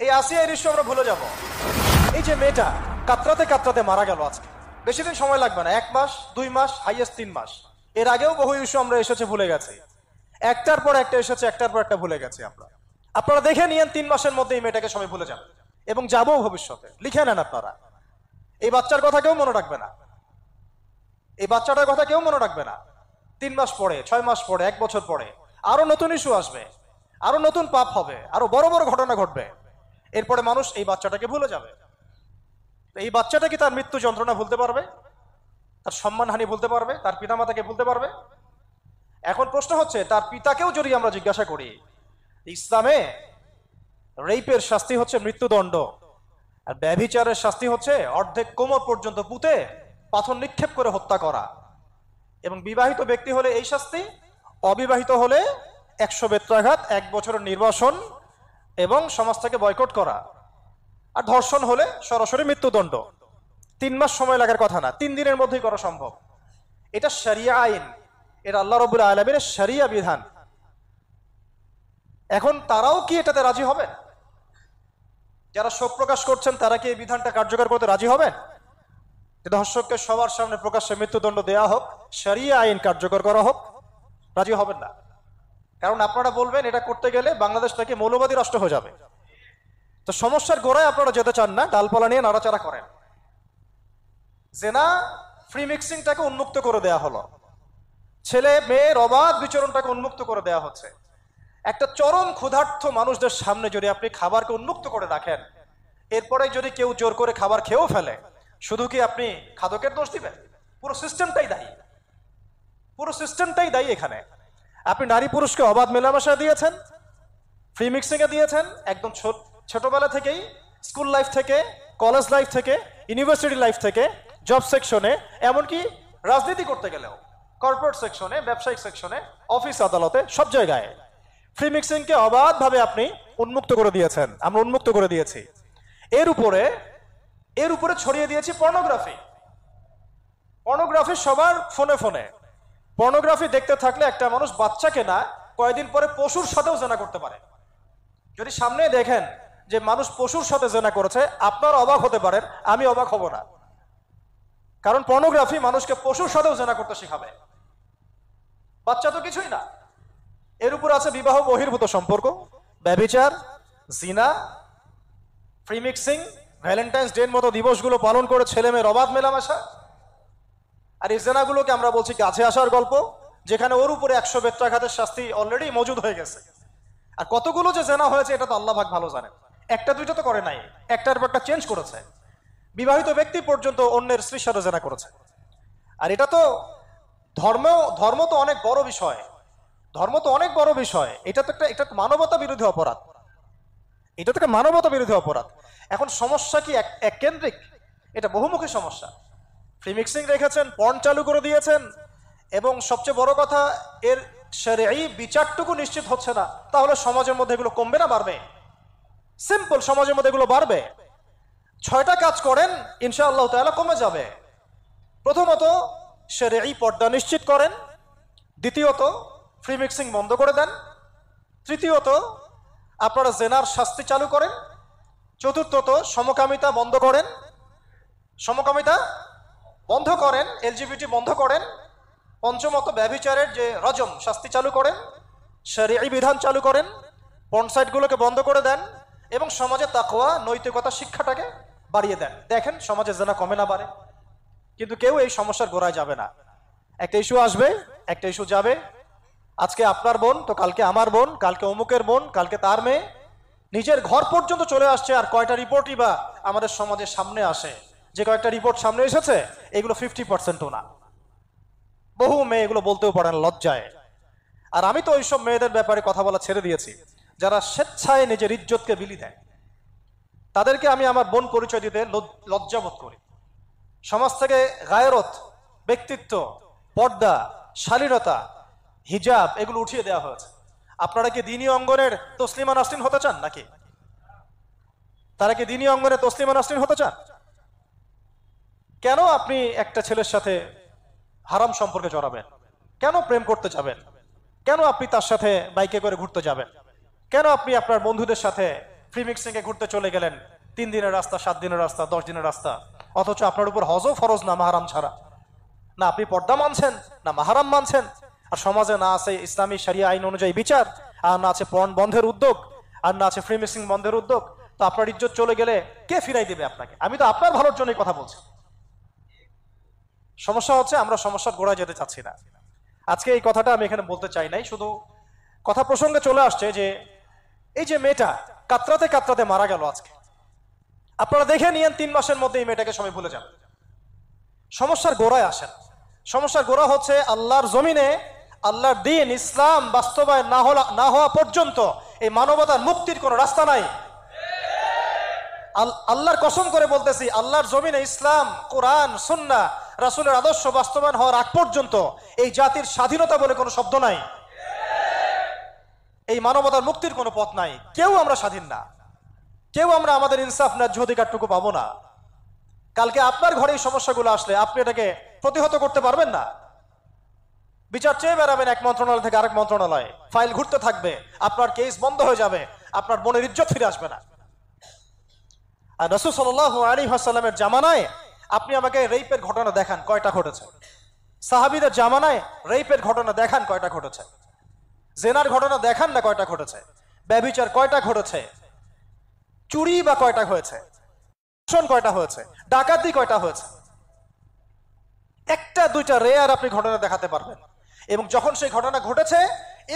এই আসিয়া এই দৃশ্য আমরা ভুলে যাব। এই যে মেয়েটা কাতরাতে কাতরাতে মারা গেল আজকে, বেশি দিন সময় লাগবে না, 1 মাস 2 মাস হাইয়েস্ট 3 মাস। এর আগেও বহু ইস্যু আমরা এসেছে ভুলে গেছি, একটার পর একটা এসেছে, একটার পর একটা ভুলে গেছি আমরা। আপনারা দেখে নিয়েন 3 মাসের মধ্যে এই মেয়েটাকে সবাই ভুলে যাবে এবং যাবো ভবিষ্যতে। লিখে নেন আপনারা, এই বাচ্চার কথা কেউ মনে রাখবে না, এই বাচ্চাটার কথা কেউ মনে রাখবে না। 3 মাস পরে, 6 মাস পরে, 1 বছর পরে আরো নতুন ইস্যু আসবে, আরো নতুন পাপ হবে, আরো বড় বড় ঘটনা ঘটবে। এরপরে মানুষ এই বাচ্চাটাকে ভুলে যাবে। এই বাচ্চাটা কি তার মৃত্যু যন্ত্রণা ভুলতে পারবে? তার সম্মানহানি ভুলতে পারবে? তার পিতামাতাকে ভুলতে পারবে? এখন প্রশ্ন হচ্ছে, তার পিতাকেও যদি আমরা জিজ্ঞাসা করি, ইসলামে রেপের শাস্তি হচ্ছে মৃত্যুদণ্ড, আর ব্যভিচারের শাস্তি হচ্ছে অর্ধেক কোমর পর্যন্ত পুঁতে পাথর নিক্ষেপ করে হত্যা করা, এবং বিবাহিত ব্যক্তি হলে এই শাস্তি, অবিবাহিত হলে 100 বেত্রাঘাত, 1 বছরের নির্বাসন এবং সমাজ থেকে বয়কট করা, আর ধর্ষণ হলে সরাসরি মৃত্যুদণ্ড। 3 মাস সময় লাগার কথা না, 3 দিনের মধ্যেই করা সম্ভব। এটা শরিয়া আইন, এটা আল্লাহ রাব্বুল আলামিনের শরিয়া বিধান। এখন তারাও কি এটাতে রাজি হবেন? যারা শোক প্রকাশ করছেন তারা কি এই বিধানটা কার্যকর করতে রাজি হবেন? ধর্ষককে সবার সামনে প্রকাশ্যে মৃত্যুদণ্ড দেওয়া হোক, শরিয়া আইন কার্যকর করা হোক? রাজি হবেন না। কারণ আপনারা বলবেন এটা করতে গেলে বাংলাদেশ থেকে মৌলবাদী রাষ্ট্র হয়ে যাবে। তো সমস্যার গোড়ায় আপনারা যেতে চান না, ডালপালা নিয়ে নাড়াচাড়া করেন। জেনা ফ্রি মিক্সিংটাকে উন্মুক্ত করে দেয়া হলো, ছেলে মেয়ের অবাধ বিচরণটাকে উন্মুক্ত করে দেয়া হচ্ছে। একটা চরম ক্ষুধার্ত মানুষদের সামনে যদি আপনি খাবারকে উন্মুক্ত করে রাখেন, এরপরে যদি কেউ জোর করে খাবার খেয়েও ফেলে, শুধু কি আপনি খাদকের দোষ দিবেন? পুরো সিস্টেমটাই দায়ী, পুরো সিস্টেমটাই দায়ী এখানে। আপনি নারী পুরুষকে অবাধ মেলামেশা দিয়েছেন, ফ্রি মিক্সিং এ দিয়েছেন, একদম ছোটবেলা থেকেই, স্কুল লাইফ থেকে, কলেজ লাইফ থেকে, ইউনিভার্সিটি লাইফ থেকে, জব সেকশনে, এমনকি রাজনীতি করতে গেলেও কর্পোরেট সেকশনে, ব্যবসায়িক সেকশনে, অফিস আদালতে, সব জায়গায় ফ্রি মিক্সিংকে অবাধভাবে আপনি উন্মুক্ত করে দিয়েছেন, আমরা উন্মুক্ত করে দিয়েছি। এর উপরে ছড়িয়ে দিয়েছি পর্নোগ্রাফি। পর্নোগ্রাফি সবার ফোনে ফোনে। পর্নোগ্রাফি দেখতে থাকলে একটা মানুষ বাচ্চাকে না, কয়েকদিন পরে পশুর সাথেও জেনা করতে পারে। যদি সামনে দেখেন যে মানুষ পশুর সাথে জেনা করেছে, আপনারা অবাক হতে পারেন, আমি অবাক হব না। কারণ পর্নোগ্রাফি মানুষকে পশুর সাথেও জেনা করতে শেখাবে। বাচ্চা তো কিছুই না। এর উপর আছে বিবাহ বহির্ভূত সম্পর্ক, ব্যভিচার, জিনা, ফ্রি মিক্সিং, ভ্যালেন্টাইন্স ডে এর মতো দিবসগুলো পালন করে ছেলে মেয়ের অবাধ মেলামেশা। আর এই জেনাগুলোকে আমরা বলছি কাছে আসার গল্প, যেখানে ওর উপরে 100 বেত্রাঘাতের শাস্তি অলরেডি মজুদ হয়ে গেছে। আর কতগুলো যে জেনা হয়েছে এটা তো আল্লাহ পাক ভালো জানেন। একটা দুইটা তো করে নাই, একটার পর একটা চেঞ্জ করেছে। বিবাহিত ব্যক্তি পর্যন্ত অন্যের স্ত্রীর সাথে জেনা করেছে। আর এটা তো ধর্ম তো অনেক বড় বিষয়, ধর্ম তো অনেক বড় বিষয়। এটা তো মানবতা বিরোধী অপরাধ, এটা তো একটা মানবতা বিরোধী অপরাধ। এখন সমস্যা কি এক কেন্দ্রিক? এটা বহুমুখী সমস্যা। ফ্রি মিক্সিং রেখেছেন, পর্ন চালু করে দিয়েছেন, এবং সবচেয়ে বড় কথা, এর শরঈ বিচারটুকু নিশ্চিত হচ্ছে না। তাহলে সমাজের মধ্যে এগুলো কমবে না বাড়বে? সিম্পল, সমাজের মধ্যে এগুলো বাড়বে। 6টা কাজ করেন, ইনশাআল্লাহ তাআলা কমে যাবে। প্রথমত শরঈ পর্দা নিশ্চিত করেন, দ্বিতীয়ত ফ্রি মিক্সিং বন্ধ করে দেন, তৃতীয়ত আপনারা জেনার শাস্তি চালু করেন, চতুর্থত সমকামিতা বন্ধ করেন, এলজিবিটি বন্ধ করেন, পঞ্চমত ব্যভিচারের যে রজম শাস্তি চালু করেন, শরঈ বিধান চালু করেন, পর্ন সাইটগুলোকে বন্ধ করে দেন, এবং সমাজে তাকওয়া নৈতিকতা শিক্ষাটাকে বাড়িয়ে দেন। দেখেন সমাজে জেনা কমে না বাড়ে। কিন্তু কেউ এই সমস্যার গোড়ায় যাবে না। একটা ইস্যু আসবে, একটা ইস্যু যাবে। আজকে আপনার বোন তো কালকে আমার বোন, কালকে অমুকের বোন, কালকে তার মেয়ে, নিজের ঘর পর্যন্ত চলে আসছে। আর কয়টা রিপোর্টই বা আমাদের সমাজের সামনে আসে? যে কয়েকটা রিপোর্ট সামনে এসেছে এগুলো 50%ও না। বহু মেয়ে এগুলো বলতেও পারে না লজ্জায়। আর আমি তো ওইসব মেয়েদের ব্যাপারে কথা বলা ছেড়ে দিয়েছি, যারা স্বেচ্ছায় নিজের ইজ্জতকে বিলি দেয়। তাদেরকে আমি আমার বোন পরিচয় দিতে লজ্জাবোধ করি। সমাজ থেকে গায়রত, ব্যক্তিত্ব, পর্দা, শালীনতা, হিজাব এগুলো উঠিয়ে দেওয়া হয়েছে। আপনারা কি দ্বীনি অঙ্গনের তসলিমা নাসরিন হতে চান নাকি? তারা কি দ্বীনি অঙ্গনে তসলিমা নাসরিন হতে চান? কেন আপনি একটা ছেলের সাথে হারাম সম্পর্কে জড়াবেন? কেন প্রেম করতে যাবেন? কেন আপনি তার সাথে বাইকে করে ঘুরতে যাবেন? কেন আপনি আপনার বন্ধুদের সাথে ফ্রি মিক্সিংয়ে ঘুরতে চলে গেলেন, 3 দিনের রাস্তা, 7 দিনের রাস্তা, 10 দিনের রাস্তা, অথচ আপনার উপর হজও ফরজ না মাহারাম ছাড়া। না আপনি পর্দা মানছেন, না মাহারাম মানছেন, আর সমাজে না আছে ইসলামী শরিয়া আইন অনুযায়ী বিচার, আর না আছে পর্ন বন্ধের উদ্যোগ, আর না আছে ফ্রি মিক্সিং বন্ধের উদ্যোগ। তো আপনার ইজ্জত চলে গেলে কে ফিরাই দিবে আপনাকে? আমি তো আপনার ভালোর জন্যই কথা বলছি। সমস্যা হচ্ছে আমরা সমস্যার গোড়ায় যেতে চাচ্ছি না। আজকে এই কথাটা আমি এখানে বলতে চাই নাই, শুধু কথা প্রসঙ্গে চলে আসছে যে এই যে মেয়েটা কাতরাতে কাতরাতে মারা গেল আজকে, আপনারা দেখে নিয়েন 3 মাসের মধ্যে এই মেয়েটাকে সবাই ভুলে যাবে। সমস্যার গোড়ায় আসেন। সমস্যার গোড়া হচ্ছে আল্লাহর জমিনে আল্লাহর দ্বীন ইসলাম বাস্তবায়ন না হওয়া পর্যন্ত এই মানবতার মুক্তির কোনো রাস্তা নাই। আল্লাহর কসম করে বলতেছি, আল্লাহর জমিনে ইসলাম, কোরআন, সুন্নাহ, রাসূলের আদর্শ বাস্তবায়ন হওয়ার আগ পর্যন্ত এই জাতির স্বাধীনতা বলে কোনো শব্দ নাই, এই মানবতার মুক্তির কোনো পথ নাই। কেউ আমরা স্বাধীন না, কেউ আমরা আমাদের ইনসাফ ন্যায্য অধিকারটুকু পাবো না। কালকে আপনার ঘরে এই সমস্যাগুলো আসলে আপনি এটাকে প্রতিহত করতে পারবেন না। বিচার চেয়ে বেড়াবেন এক মন্ত্রণালয় থেকে আরেক মন্ত্রণালয়ে, ফাইল ঘুরতে থাকবে, আপনার কেস বন্ধ হয়ে যাবে, আপনার বোনের ইজ্জত ফিরে আসবে না। আর রাসূল সাল্লাল্লাহু আলাইহি ওয়াসাল্লামের জামানায় আপনি আমাকে রেপের ঘটনা দেখান কয়টা ঘটেছে? সাহাবীদের জামানায় রেপের ঘটনা দেখান কয়টা ঘটেছে? জেনার ঘটনা দেখান না কয়টা ঘটেছে? ব্যভিচার কয়টা ঘটেছে? চুরি বা কয়টা হয়েছে? কয়টা হয়েছে? ডাকাতি কয়টা হয়েছে? একটা দুইটা রেয়ার আপনি ঘটনা দেখাতে পারবেন। এবং যখন সেই ঘটনা ঘটেছে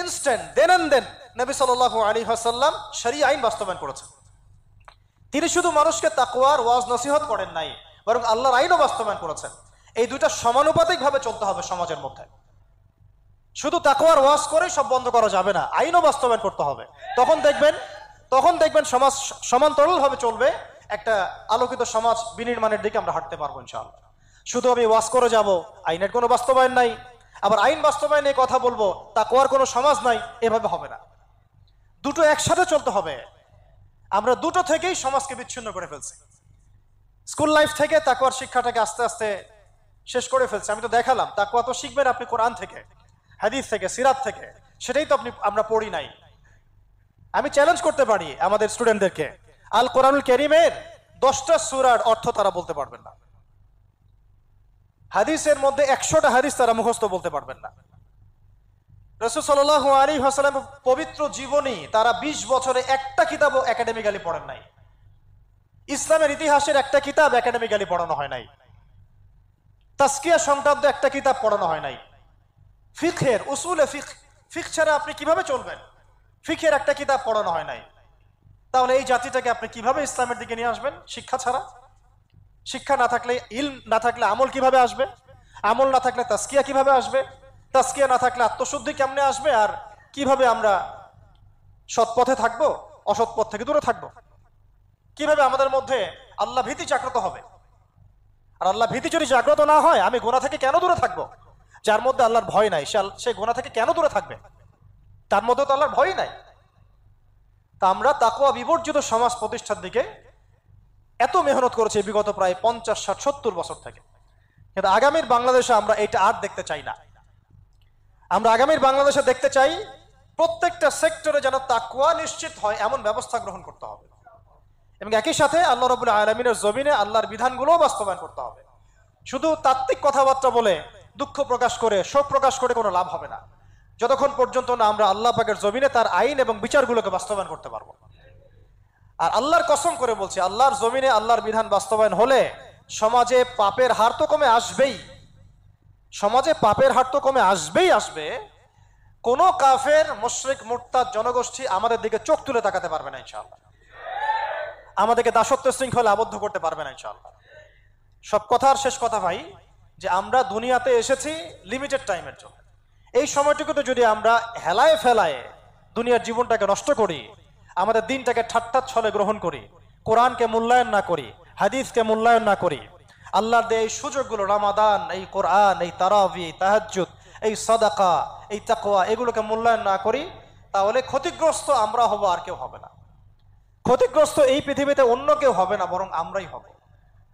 ইনস্ট্যান্ট দেন এন্ড দেন নবী সাল্লাল্লাহু আলাইহি ওয়াসাল্লাম শরীয়ত আইন বাস্তবায়ন করেছেন। তিনি শুধু মানুষকে তাকওয়ার ওয়াজ নসিহত করেন নাই, বরং আল্লাহর আইনও বাস্তবায়ন করেছেন। এই দুইটা সমানুপাতিক ভাবে চলতে হবে সমাজের মধ্যে। শুধু তাকওয়ার ওয়াজ করে সব বন্ধ করা যাবে না, আইনও বাস্তবায়ন করতে হবে। তখন দেখবেন সমাজ সমান্তরাল ভাবে চলবে, একটা আলোকিত সমাজ বিনির্মাণের দিকে আমরা হাঁটতে পারবো ইনশাআল্লাহ। শুধু আমি ওয়াজ করে যাব, আইনের কোনো বাস্তবায়ন নাই, আবার আইন বাস্তবায়নে কথা বলবো, তাকওয়ার কোনো সমাজ নাই, এভাবে হবে না। দুটো একসাথে চলতে হবে। আমরা দুটো থেকেই সমাজকে বিচ্ছিন্ন করে ফেলছি। স্কুল লাইফ থেকে তাকওয়ার শিক্ষাটাকে আস্তে আস্তে শেষ করে ফেলছি। আমি তো দেখালাম তাকওয়া তো শিখবেন আপনি কোরআন থেকে, হাদিস থেকে, সিরাত থেকে, সেটাই তো আমরা পড়ি নাই। আমি চ্যালেঞ্জ করতে পারি আমাদের স্টুডেন্টদেরকে, আল কোরআনুল কারীমের 10টা সূরার অর্থ তারা বলতে পারবেন না, হাদিসের মধ্যে 100টা হাদিস তারা মুখস্থ বলতে পারবেন না। রাসূল সাল্লাল্লাহু আলাইহি ওয়াসাল্লামের পবিত্র জীবনী তারা 20 বছরে একটা কিতাবও একাডেমিক্যালি পড়েন নাই। ইসলামের ইতিহাসের একটা কিতাব একাডেমিক্যালি পড়ানো হয় নাই। তাজকিয়া সংক্রান্ত একটা কিতাব পড়ানো হয় নাই। ফিকহের উসুলে ফিকহ ছাড়া আপনি কিভাবে চলবেন? ফিকহের একটা কিতাব পড়ানো হয় নাই। তাহলে এই জাতিটাকে আপনি কিভাবে ইসলামের দিকে নিয়ে আসবেন? শিক্ষা ছাড়া। শিক্ষা না থাকলে, ইলম না থাকলে আমল কিভাবে আসবে? আমল না থাকলে তাজকিয়া কিভাবে আসবে? তাজকিয়া না থাকলে আত্মশুদ্ধি কেমনে আসবে? আর কিভাবে আমরা সৎ পথে থাকবো, অসৎ পথ থেকে দূরে থাকবো? কিভাবে আমাদের মধ্যে আল্লাহ ভীতি জাগ্রত হবে? আর আল্লাহ ভীতি যদি জাগ্রত না হয়, আমি গুনাহ থেকে কেন দূরে থাকবো? যার মধ্যে আল্লাহর ভয় নাই সে গুনাহ থেকে কেন দূরে থাকবে? তার মধ্যে তো আল্লাহর ভয় নাই। তা আমরা তাকওয়া বিবর্জিত সমাজ প্রতিষ্ঠার দিকে এত মেহনত করেছি বিগত প্রায় 50, 60, 70 বছর থেকে। কিন্তু আগামীর বাংলাদেশে আমরা এটা আর দেখতে চাই না। আমরা আগামীর বাংলাদেশে দেখতে চাই প্রত্যেকটা সেক্টরে যেন তাকওয়া নিশ্চিত হয় এমন ব্যবস্থা গ্রহণ করতে হবে, এবং একই সাথে আল্লাহ রাব্বুল আলামিনের জমিনে আল্লাহর বিধানগুলোও বাস্তবায়ন করতে হবে। শুধু তাত্ত্বিক কথাবার্তা বলে, দুঃখ প্রকাশ করে, শোক প্রকাশ করে কোনো লাভ হবে না, যতক্ষণ পর্যন্ত না আমরা আল্লাহ পাকের জমিনে তার আইন এবং বিচারগুলোকে বাস্তবায়ন করতে পারবো। আর আল্লাহর কসম করে বলছি, আল্লাহর জমিনে আল্লাহর বিধান বাস্তবায়ন হলে সমাজে পাপের হার তো কমে আসবেই। সমাজে পাপের হার তো কমে আসবে। কোনো কাফের, মুশরিক, মুরতাদ জনগোষ্ঠী আমাদের দিকে চোখ তুলে তাকাতে পারবে না ইনশাআল্লাহ। আমাদেরকে দাসত্ব শৃঙ্খলে আবদ্ধ করতে পারবে না ইনশাআল্লাহ। সব কথার শেষ কথা ভাই, যে আমরা দুনিয়াতে এসেছি লিমিটেড টাইমের জন্য। এই সময়টুকুতে যদি আমরা হেলায় ফেলায় দুনিয়ার জীবনটাকে নষ্ট করি, আমাদের দিনটাকে ঠাট্টা ছলে গ্রহণ করি, কোরআনকে মূল্যায়ন না করি, হাদিসকে মূল্যায়ন না করি, আল্লাহর দেয় এই সুযোগগুলো, রমাদান, এই কোরআন, এই তারাবি, এই তাহাজ্জুদ, এই সাদাকা, এই তাকওয়া, এগুলোকে মূল্যায়ন না করি, তাহলে ক্ষতিগ্রস্ত আমরা হব, আর কেউ হবে না। ক্ষতিগ্রস্ত এই পৃথিবীতে অন্য কেউ হবে না, বরং আমরাই হব।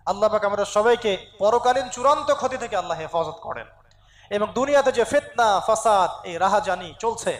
আল্লাহ পাক আমাদের সবাইকে পরকালীন চূড়ান্ত ক্ষতি থেকে আল্লাহ হেফাজত করেন। এবং দুনিয়াতে যে ফিতনা, ফাসাদ, এই রাহাজানি চলছে,